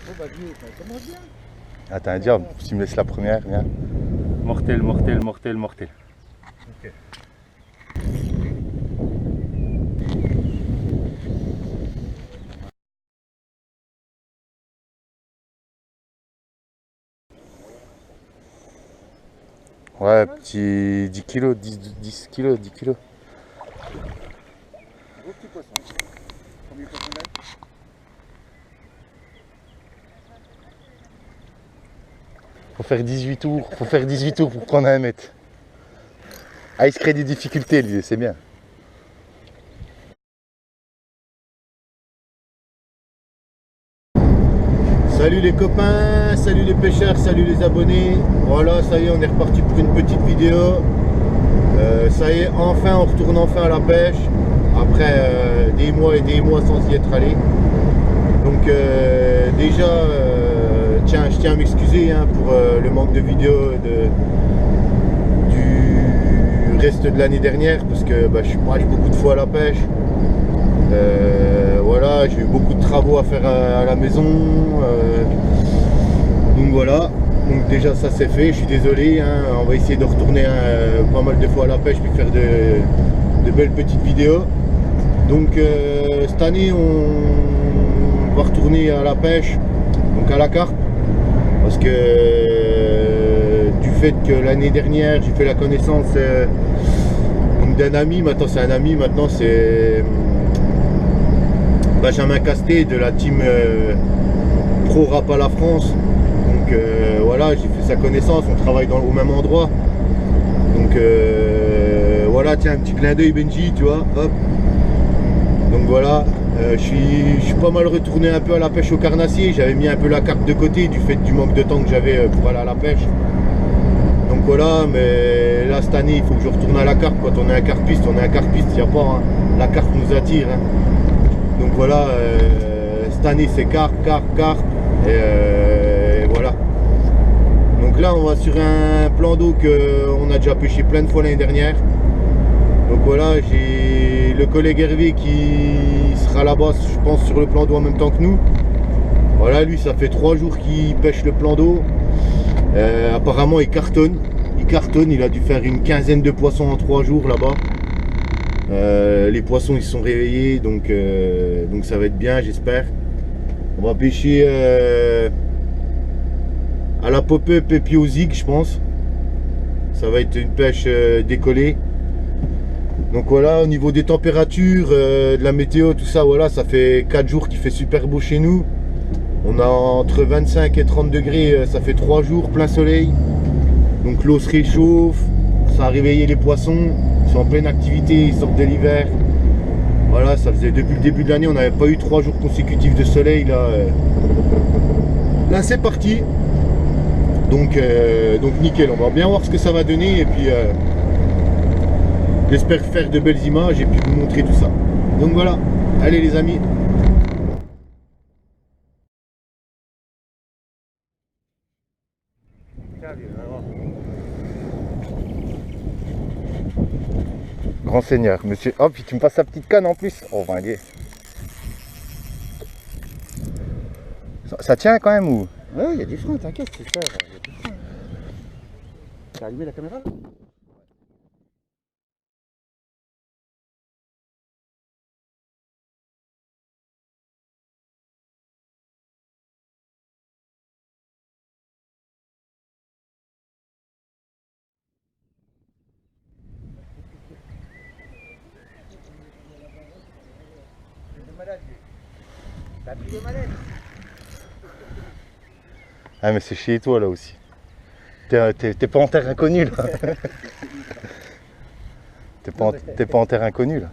Oh bah vieux, ça commence bien. Ah, t'es un diable, si tu me laisses la première, viens. Mortel, mortel, mortel, mortel. Ok. Ouais, petit 10 kilos, 10 kilos, 10 kilos. Gros petit poisson. Combien de poissons là? Faut faire 18 tours, pour prendre un mètre. Ah, il se crée des difficultés, lui, c'est bien. Salut les copains, salut les pêcheurs, salut les abonnés. Voilà, ça y est, on est reparti pour une petite vidéo. Ça y est, enfin, on retourne enfin à la pêche. Après des mois et des mois sans y être allé. Donc déjà, tiens, je tiens à m'excuser pour le manque de vidéos du reste de l'année dernière. Parce que je suis pas allé beaucoup de fois à la pêche. Voilà, j'ai eu beaucoup de travaux à faire à la maison, donc voilà, donc déjà ça c'est fait, je suis désolé, on va essayer de retourner pas mal de fois à la pêche puis faire de belles petites vidéos. Donc cette année on va retourner à la pêche, donc à la carpe, parce que du fait que l'année dernière j'ai fait la connaissance d'un ami, maintenant c'est un ami, maintenant c'est Benjamin Casté de la team Pro Rap à la France. Donc voilà, j'ai fait sa connaissance, on travaille au même endroit. Donc voilà, tiens, un petit clin d'œil Benji, tu vois, hop. Donc voilà, je suis pas mal retourné un peu à la pêche au carnassier. J'avais mis un peu la carte de côté du fait du manque de temps que j'avais pour aller à la pêche. Donc voilà, mais là cette année il faut que je retourne à la carpe. Quand on est un carpiste, on est un carpiste, il n'y a pas, la carpe nous attire. Donc voilà, cette année c'est carpe, et voilà. Donc là on va sur un plan d'eau qu'on a déjà pêché plein de fois l'année dernière. Donc voilà, j'ai le collègue Hervé qui sera là-bas, je pense, sur le plan d'eau en même temps que nous. Voilà, lui ça fait 3 jours qu'il pêche le plan d'eau. Apparemment il cartonne, il a dû faire une quinzaine de poissons en 3 jours là-bas. Les poissons ils se sont réveillés, donc ça va être bien, j'espère. On va pêcher à la pop-up et puis au zig, je pense. Ça va être une pêche décollée. Donc voilà, au niveau des températures, de la météo, tout ça, voilà, ça fait 4 jours qu'il fait super beau chez nous. On a entre 25 et 30 degrés, ça fait 3 jours, plein soleil. Donc l'eau se réchauffe, ça a réveillé les poissons. Ils sont en pleine activité, ils sortent de l'hiver. Voilà, ça faisait depuis le début de l'année, on n'avait pas eu 3 jours consécutifs de soleil. Là c'est parti. Donc nickel, on va bien voir ce que ça va donner. Et puis j'espère faire de belles images et puis vous montrer tout ça. Donc voilà, allez les amis. Grand seigneur, monsieur. Oh, puis tu me passes la petite canne en plus. Oh, ben, allez. Ça tient quand même ou? Ouais, il y a des freins, t'inquiète, c'est ça. Il y a des freins. T'as allumé la caméra? T'as pris le malade? Ah, mais c'est chez toi là aussi. T'es pas en terre inconnue là. T'es pas en terre inconnue là.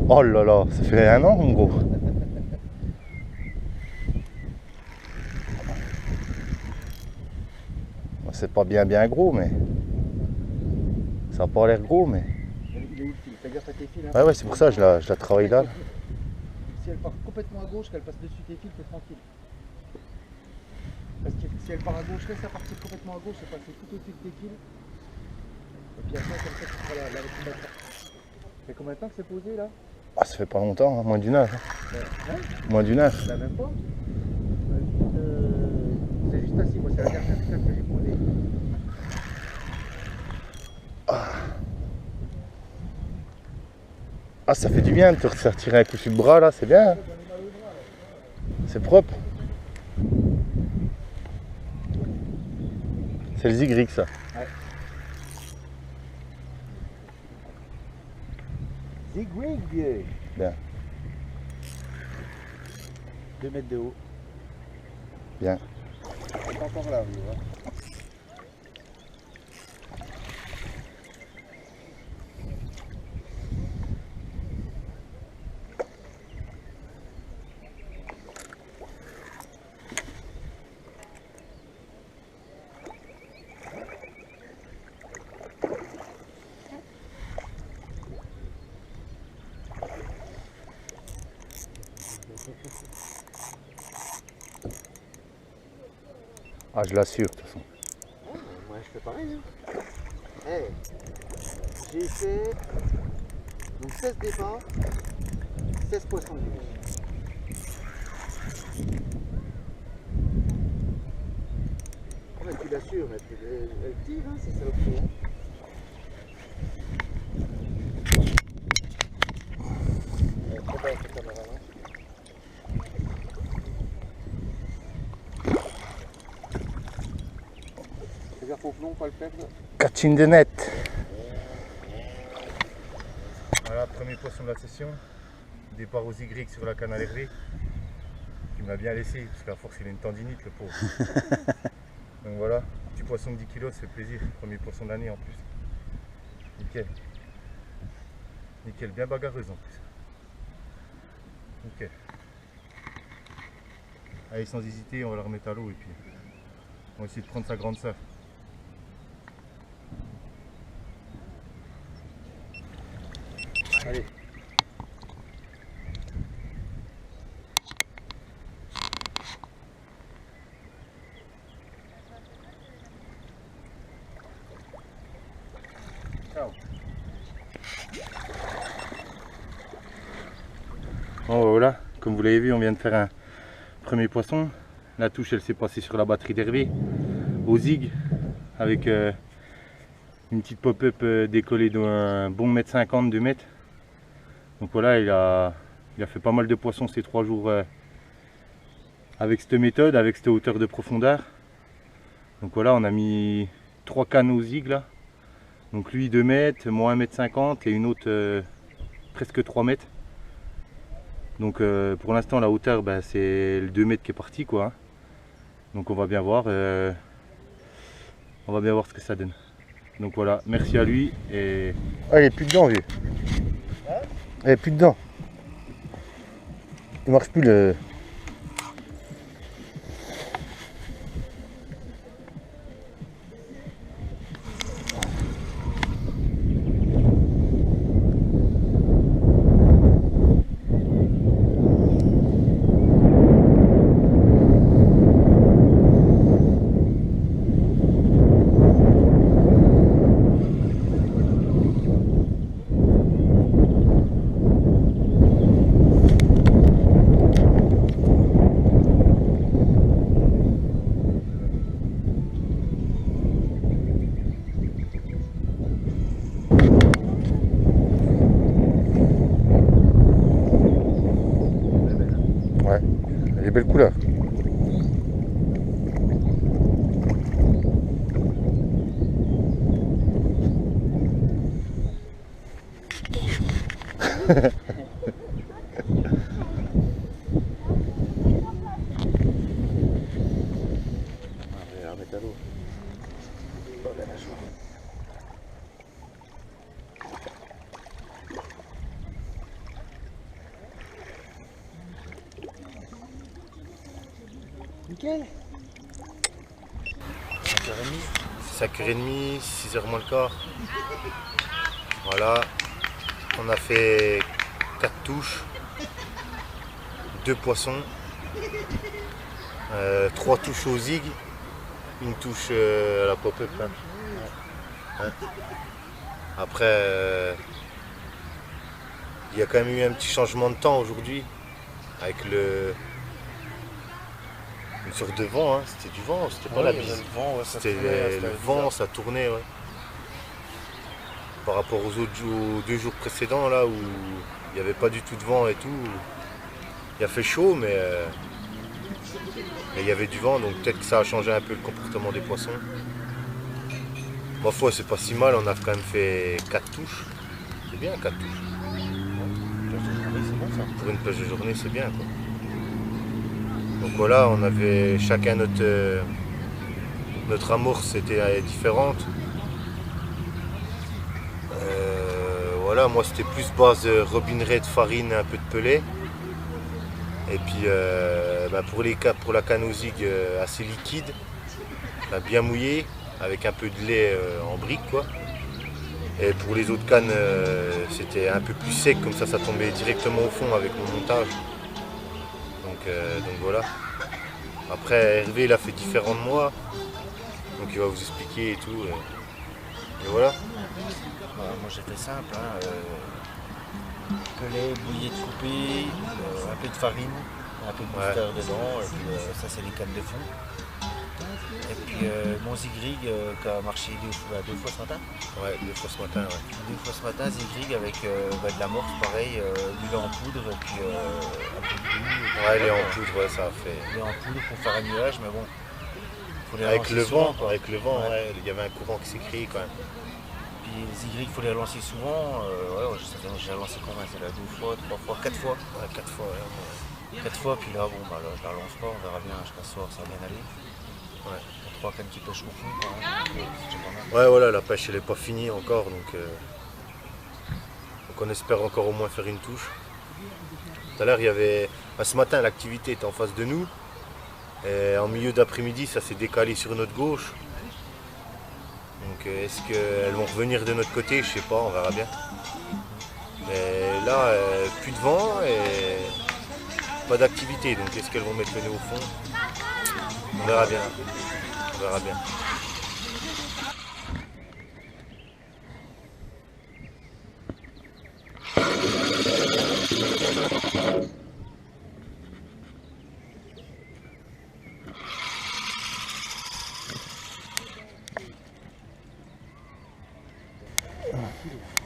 Oh là là, ça fait 1 an mon gros. C'est pas bien gros, mais ça a pas l'air gros, mais Il est où le fil? Fais gaffe à tes fils. ouais, c'est pour ça que je la travaille là. Si elle part complètement à gauche, qu'elle passe dessus tes fils, t'es tranquille. Parce que si elle part à gauche, laisse la partir complètement à gauche et passer tout au-dessus de tes fils. Ça fait combien de temps que c'est posé là? Ah, ça fait pas longtemps, hein, moins d'une heure. Hein? Moins d'une heure. Là même pas? C'est juste assis, moi c'est la dernière fois que j'ai posé. Ah, ça fait du bien de te ressortir un coup sur le bras là, c'est bien. Hein. C'est propre. C'est le Zigrig ça. Ouais. Zigrig! Bien. 2 mètres de haut. Bien. C'est pas encore là, vous voyez. Ah, je l'assure de toute façon. Moi je fais pareil. Hein. Hey, j'ai fait donc 16 départs, 16 poissons de pêche. Ouais, tu l'assures, elle tire, hein, c'est ça le coup. Trop bien cette caméra là. Fais gaffe au plomb, pas le perdre. Catching de net. Voilà, premier poisson de la session. Départ aux Y sur la canne à l'hervé. Il m'a bien laissé, parce qu'à force il a une tendinite le pauvre. Donc voilà, petit poisson de 10 kg, ça fait plaisir. Premier poisson de l'année en plus. Nickel. Nickel, bien bagarreuse en plus. Nickel. Allez, sans hésiter, on va la remettre à l'eau et puis on va essayer de prendre sa grande sœur. Allez. Ciao. Bon voilà, comme vous l'avez vu, on vient de faire un premier poisson. La touche elle s'est passée sur la batterie d'Hervé au zig avec une petite pop-up décollée d'un bon 1,50 m, 2 mètres. Donc voilà, il a fait pas mal de poissons ces 3 jours avec cette méthode, avec cette hauteur de profondeur. Donc voilà, on a mis 3 cannes au zig là. Donc lui 2 mètres, moi 1,50 m et une autre presque 3 mètres. Donc pour l'instant la hauteur c'est le 2 mètres qui est parti quoi. Hein. Donc on va bien voir ce que ça donne. Donc voilà, merci à lui et. Ah, il est plus dedans vieux. Hein? Il est plus dedans. Il marche plus le. Ouais, elle est belle couleur. Remettre à l'eau. Oh, la mâchoire. Nickel. 5h30, 6h moins le quart. Voilà, on a fait 4 touches, 2 poissons, 3 touches au zig, une touche à la pop-up. Hein. Hein. Après, il y a quand même eu un petit changement de temps aujourd'hui avec une sorte de vent, hein. C'était du vent, c'était pas la bise. Le vent, ouais, ça C'était tournait, le vent, ça tournait, ouais. Par rapport aux 2 jours précédents, là où il n'y avait pas du tout de vent et tout. Il a fait chaud, mais il y avait du vent, donc peut-être que ça a changé un peu le comportement des poissons. Ma foi, c'est pas si mal, on a quand même fait 4 touches. C'est bien 4 touches. c'est bon ça. Pour une pêche de journée, c'est bien, quoi. Donc voilà, on avait chacun notre amorce était différente. Voilà, moi c'était plus base robinerie de farine, un peu de pelé. Et puis pour la canne aux zig assez liquide, bien mouillée, avec un peu de lait en brique, quoi. Et pour les autres cannes, c'était un peu plus sec, comme ça tombait directement au fond avec mon montage. Donc voilà. Après Hervé il a fait différent de moi, donc il va vous expliquer et tout. Et voilà. Moi j'ai fait simple, hein, pelé, bouillie de coupé, un peu de farine, un peu de booster dedans, et puis ça c'est les cannes de fond. Et puis mon Zigrig qui a marché 2 fois ce matin. Ouais, 2 fois ce matin, ouais. 2 fois ce matin, Zigrig avec de l'amorce pareil, du lait en poudre et puis un peu de goût. Ouais, lait en poudre, ouais, ça a fait. Lait en poudre pour faire un nuage, mais bon. Faut les Avec relancer le souvent, vent, quoi. ouais, il y avait un courant qui s'est créé quand même. Puis Zigrig, il faut les relancer souvent. J'ai relancé combien? C'est là 2 fois, 3 fois, 4 fois. Ouais, 4 fois, ouais. 4 fois, puis là, bon, bah, là, je la relance pas, on verra bien jusqu'à ce soir, ça va bien aller. Ouais. 3 cannes qui pêchent au fond, quand même, donc, c'est déjà pas mal. Ouais, voilà, la pêche elle n'est pas finie encore, donc on espère encore au moins faire une touche. Tout à l'heure, il y avait, ce matin, l'activité était en face de nous, et en milieu d'après-midi, ça s'est décalé sur notre gauche. Donc est-ce qu'elles vont revenir de notre côté? Je sais pas, on verra bien. Mais là, plus de vent et pas d'activité, donc est-ce qu'elles vont mettre le nez au fond? On verra bien. On verra bien.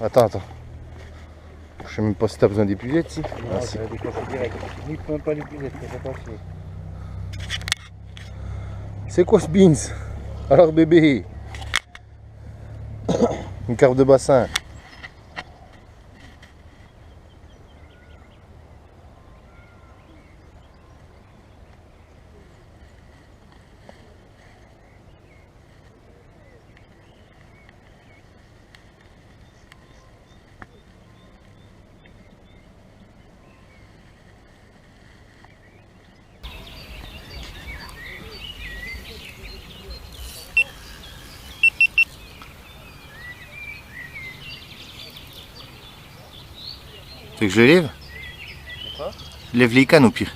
Attends. Je sais même pas si t'as besoin d'épuisette, si. Non, je vais décocher direct. Ni même pas l'épuisette, c'est pas chier. C'est quoi ce beans? Alors bébé, une carpe de bassin. Tu veux que je le lève? Pourquoi? Lève les cannes au pire.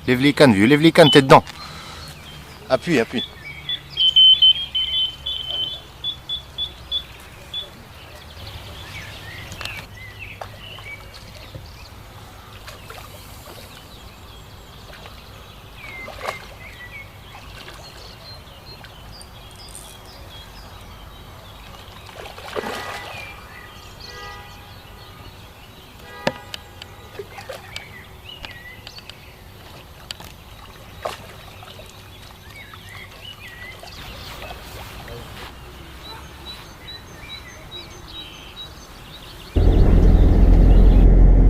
Lève les cannes, vieux, lève les cannes, t'es dedans. Appuie.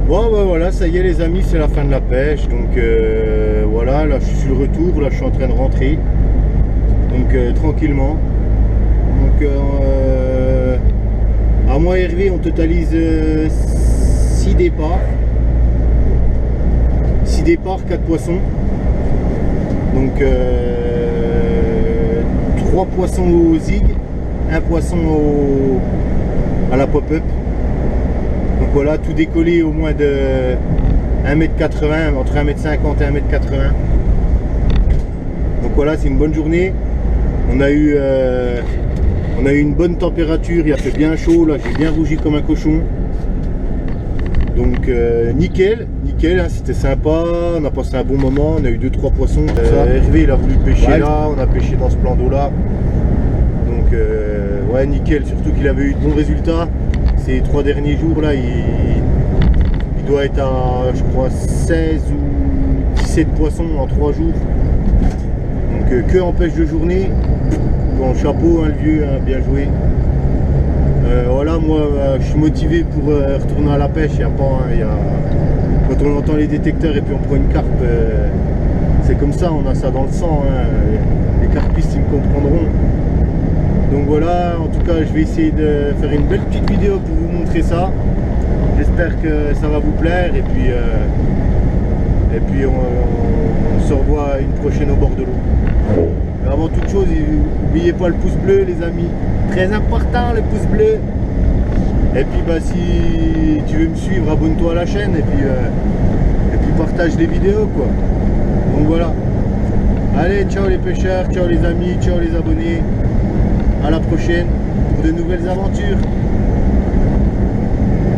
Bon ben voilà, ça y est les amis, c'est la fin de la pêche. Donc voilà, là je suis sur le retour, là je suis en train de rentrer. Donc tranquillement. Donc à moi et Hervé on totalise 6 départs. 6 départs, 4 poissons. Donc 3 poissons au zig, 1 poisson à la pop-up. Donc voilà, tout décollé au moins de 1,80 m, entre 1,50 m et 1,80 m. Donc voilà, c'est une bonne journée. On a eu une bonne température, il a fait bien chaud, là j'ai bien rougi comme un cochon. Donc nickel, hein, c'était sympa, on a passé un bon moment, on a eu 2-3 poissons. Hervé il a voulu pêcher là, on a pêché dans ce plan d'eau là. Donc ouais nickel, surtout qu'il avait eu de bons résultats. Ces 3 derniers jours là, il doit être à je crois 16 ou 17 poissons en 3 jours. Donc que en pêche de journée. Bon chapeau hein, le vieux, hein, bien joué. Voilà, moi je suis motivé pour retourner à la pêche. Il y a pas, hein, quand on entend les détecteurs et puis on prend une carpe, c'est comme ça, on a ça dans le sang. Hein. Les carpistes ils me comprendront. Donc voilà, en tout cas je vais essayer de faire une belle petite vidéo pour vous montrer ça. J'espère que ça va vous plaire et puis on se revoit une prochaine au bord de l'eau. Avant toute chose, n'oubliez pas le pouce bleu les amis, très important le pouce bleu. Et puis bah, si tu veux me suivre, abonne-toi à la chaîne et puis partage les vidéos quoi. Donc voilà. Allez, ciao les pêcheurs, ciao les amis, ciao les abonnés. À la prochaine pour de nouvelles aventures.